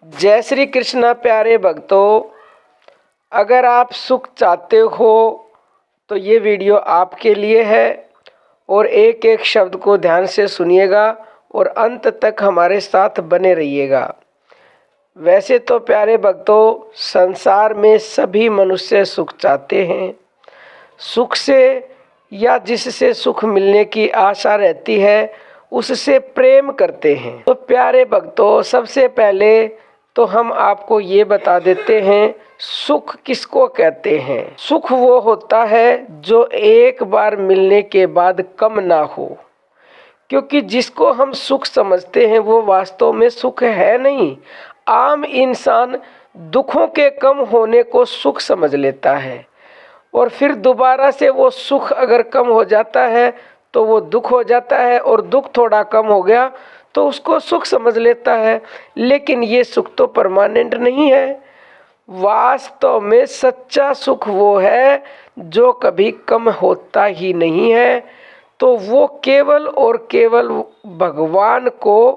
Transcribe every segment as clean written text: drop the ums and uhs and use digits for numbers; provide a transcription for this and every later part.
जय श्री कृष्णा प्यारे भक्तों, अगर आप सुख चाहते हो तो ये वीडियो आपके लिए है और एक एक शब्द को ध्यान से सुनिएगा और अंत तक हमारे साथ बने रहिएगा। वैसे तो प्यारे भक्तों, संसार में सभी मनुष्य सुख चाहते हैं। सुख से या जिससे सुख मिलने की आशा रहती है उससे प्रेम करते हैं। तो प्यारे भक्तों, सबसे पहले तो हम आपको ये बता देते हैं सुख किसको कहते हैं। सुख वो होता है जो एक बार मिलने के बाद कम ना हो, क्योंकि जिसको हम सुख समझते हैं वो वास्तव में सुख है नहीं। आम इंसान दुखों के कम होने को सुख समझ लेता है और फिर दोबारा से वो सुख अगर कम हो जाता है तो वो दुख हो जाता है, और दुख थोड़ा कम हो गया तो उसको सुख समझ लेता है। लेकिन ये सुख तो परमानेंट नहीं है। वास्तव में सच्चा सुख वो है जो कभी कम होता ही नहीं है। तो वो केवल और केवल भगवान को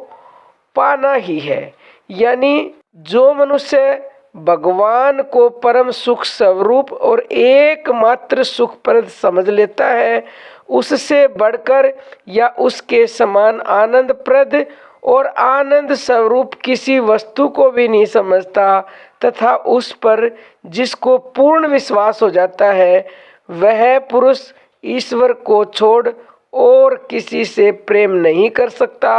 पाना ही है। यानी जो मनुष्य भगवान को परम सुख स्वरूप और एकमात्र सुखप्रद समझ लेता है, उससे बढ़कर या उसके समान आनंदप्रद और आनंद स्वरूप किसी वस्तु को भी नहीं समझता, तथा उस पर जिसको पूर्ण विश्वास हो जाता है, वह पुरुष ईश्वर को छोड़ और किसी से प्रेम नहीं कर सकता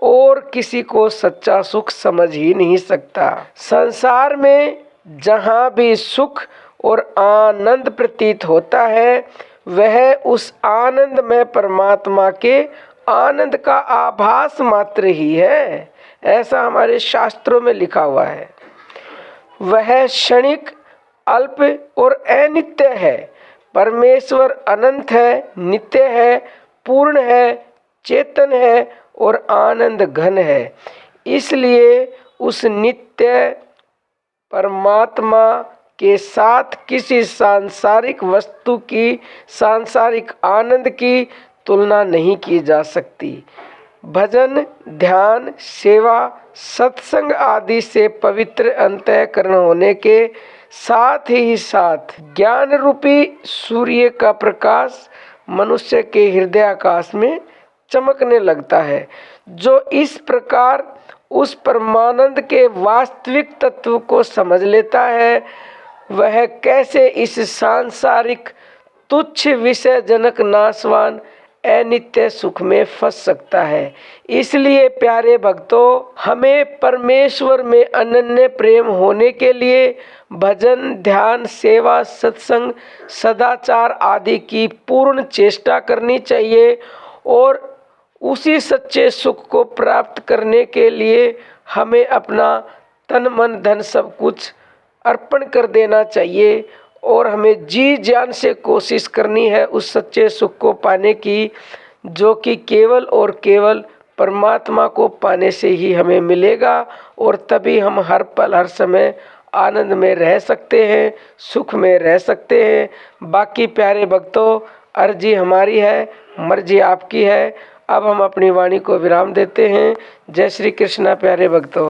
और किसी को सच्चा सुख समझ ही नहीं सकता। संसार में जहाँ भी सुख और आनंद प्रतीत होता है, वह उस आनंद में परमात्मा के आनंद का आभास मात्र ही है। ऐसा हमारे शास्त्रों में लिखा हुआ है। वह क्षणिक, अल्प और अनित्य है। परमेश्वर अनंत है, नित्य है, पूर्ण है, चेतन है और आनंद घन है। इसलिए उस नित्य परमात्मा के साथ किसी सांसारिक वस्तु की, सांसारिक आनंद की तुलना नहीं की जा सकती। भजन, ध्यान, सेवा, सत्संग आदि से पवित्र अंतःकरण होने के साथ ही साथ ज्ञान रूपी सूर्य का प्रकाश मनुष्य के हृदय आकाश में चमकने लगता है। जो इस प्रकार उस परमानंद के वास्तविक तत्व को समझ लेता है, वह कैसे इस सांसारिक तुच्छ विषयजनक नाशवान अनित्य सुख में फंस सकता है। इसलिए प्यारे भक्तों, हमें परमेश्वर में अनन्य प्रेम होने के लिए भजन, ध्यान, सेवा, सत्संग, सदाचार आदि की पूर्ण चेष्टा करनी चाहिए और उसी सच्चे सुख को प्राप्त करने के लिए हमें अपना तन मन धन सब कुछ अर्पण कर देना चाहिए और हमें जी जान से कोशिश करनी है उस सच्चे सुख को पाने की, जो कि केवल और केवल परमात्मा को पाने से ही हमें मिलेगा। और तभी हम हर पल हर समय आनंद में रह सकते हैं, सुख में रह सकते हैं। बाकी प्यारे भक्तों, अर्जी हमारी है, मर्जी आपकी है। अब हम अपनी वाणी को विराम देते हैं। जय श्री कृष्णा प्यारे भक्तों।